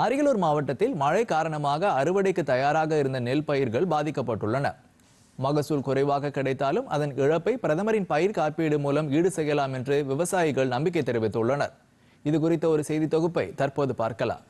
அரியலூர் மாவட்டத்தில் மழை காரணமாக அறுவடைக்கு தயாராக இருந்த நெல் பயிர்கள் பாதிக்கப்பட்டுள்ளன. மகசூல் குறைவாக கிடைத்தாலும் அதன் இழப்பை பிரதமரின் பயிர் காப்பீடு மூலம் ஈடு செய்யலாம் என்று விவசாயிகள் நம்பிக்கை தெரிவித்துள்ளனர். இது குறித்த ஒரு செய்தி தொகுப்பை தற்போது பார்க்கலாம்.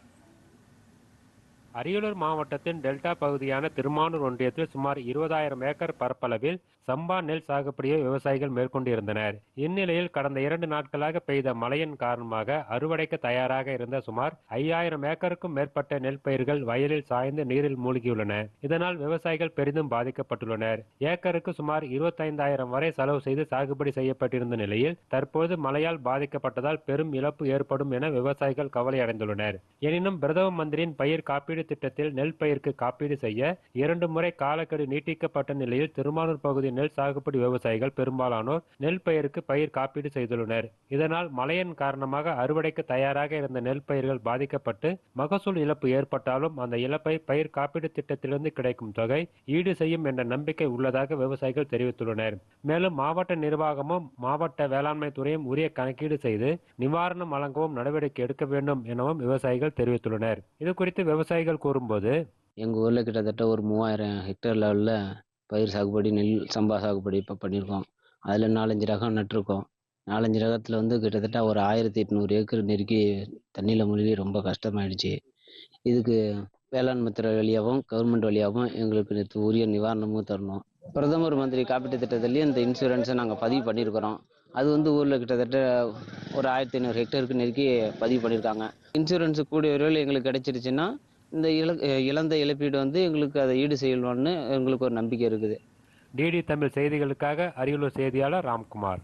அரியலூர் மாவட்டத்தின் டெல்டா பகுதியான திருமானூர் ஒன்றியத்தில் சுமார் 20,000 ஏக்கர் பரப்பளவில் சம்பா நெல் சாகுபடியை விவசாயிகள் மேற்கொண்டிருந்தனர். இந்நிலையில் கடந்த 2 நாட்களாக பெய்த மழையின் காரணமாக அறுவடைக்கு தயாராக இருந்த சுமார் 5,000 ஏக்கருக்கும் மேற்பட்ட நெல் பயிர்கள் வயலில் சாய்ந்து நீரில் மூழ்கியுள்ளன. இதனால் விவசாயிகள் பெரிதும் பாதிக்கப்பட்டுள்ளனர். ஏக்கருக்கு சுமார் 25,000 வரை செலவு செய்து சாகுபடி செய்யப்பட்டிருந்த நிலையில் தற்போது மழையால் பாதிக்கப்பட்டதால் பெரும் இழப்பு ஏற்படும் என விவசாயிகள் கவலை அடைந்துள்ளனர். எனினும் பிரதம மந்திரியின் பயிர் காப்பீடு திட்டத்தில் நெல் பயிருக்கு காப்பீடு செய்ய 2 முறை காலக்கெடு நீட்டிக்கப்பட்ட நிலையில் திருமானூர் பகுதி நெல் சாகுபடி விவசாயிகள் பெரும்பாலானோர் நெல் பயிருக்கு பயிர் காப்பீடு செய்துள்ளனர். இதனால் மழையின் காரணமாக அறுவடைக்கு தயாராக இருந்த நெல் பயிர்கள் பாதிக்கப்பட்டு மகசூல் இழப்பு ஏற்பட்டாலும் அந்த இழப்பை பயிர் காப்பீடு திட்டத்திலிருந்து கிடைக்கும் தொகை ஈடு செய்யும் என்ற நம்பிக்கை உள்ளதாக விவசாயிகள் தெரிவித்துள்ளனர். மேலும் மாவட்ட நிர்வாகமும் மாவட்ட வேளாண்மை துறையும் உரிய கணக்கீடு செய்து நிவாரணம் வழங்கவும் நடவடிக்கை எடுக்க வேண்டும் எனவும் விவசாயிகள் தெரிவித்துள்ளனர். இது குறித்து விவசாயிகள் கூறும்போது, எங்கள் ஊரில் கிட்டத்தட்ட ஒரு 3000 ஹெக்டேர் லெவலில் பயிர் சாகுபடி நெல் சம்பா சாகுபடி இப்போ பண்ணியிருக்கோம். அதில் 4-5 ரகம் நட்டிருக்கோம். 4-5 ரகத்தில் கிட்டத்தட்ட ஒரு 1800 ஏக்கர் நெருக்கி தண்ணியில் மூழ்கி ரொம்ப கஷ்டமாயிடுச்சு. இதுக்கு வேளாண்மை துறை வழியாகவும் கவர்மெண்ட் வழியாகவும் எங்களுக்கு உரிய நிவாரணமும் தரணும். பிரதமர் மந்திரி காப்பீட்டு திட்டத்துலேயும் இந்த இன்சூரன்ஸை நாங்கள் பதிவு பண்ணியிருக்கிறோம். அது ஊரில் கிட்டத்தட்ட ஒரு 1500 ஹெக்டருக்கு நெருக்கி பதிவு பண்ணியிருக்காங்க. இன்சூரன்ஸு கூடிய விரைவில் எங்களுக்கு கிடைச்சிருச்சுன்னா இந்த இழந்த இழப்பீடு எங்களுக்கு அதை ஈடு செய்யணும்னு எங்களுக்கு ஒரு நம்பிக்கை இருக்குது. டிடி தமிழ் செய்திகளுக்காக அரியலூர் செய்தியாளர் ராம்குமார்.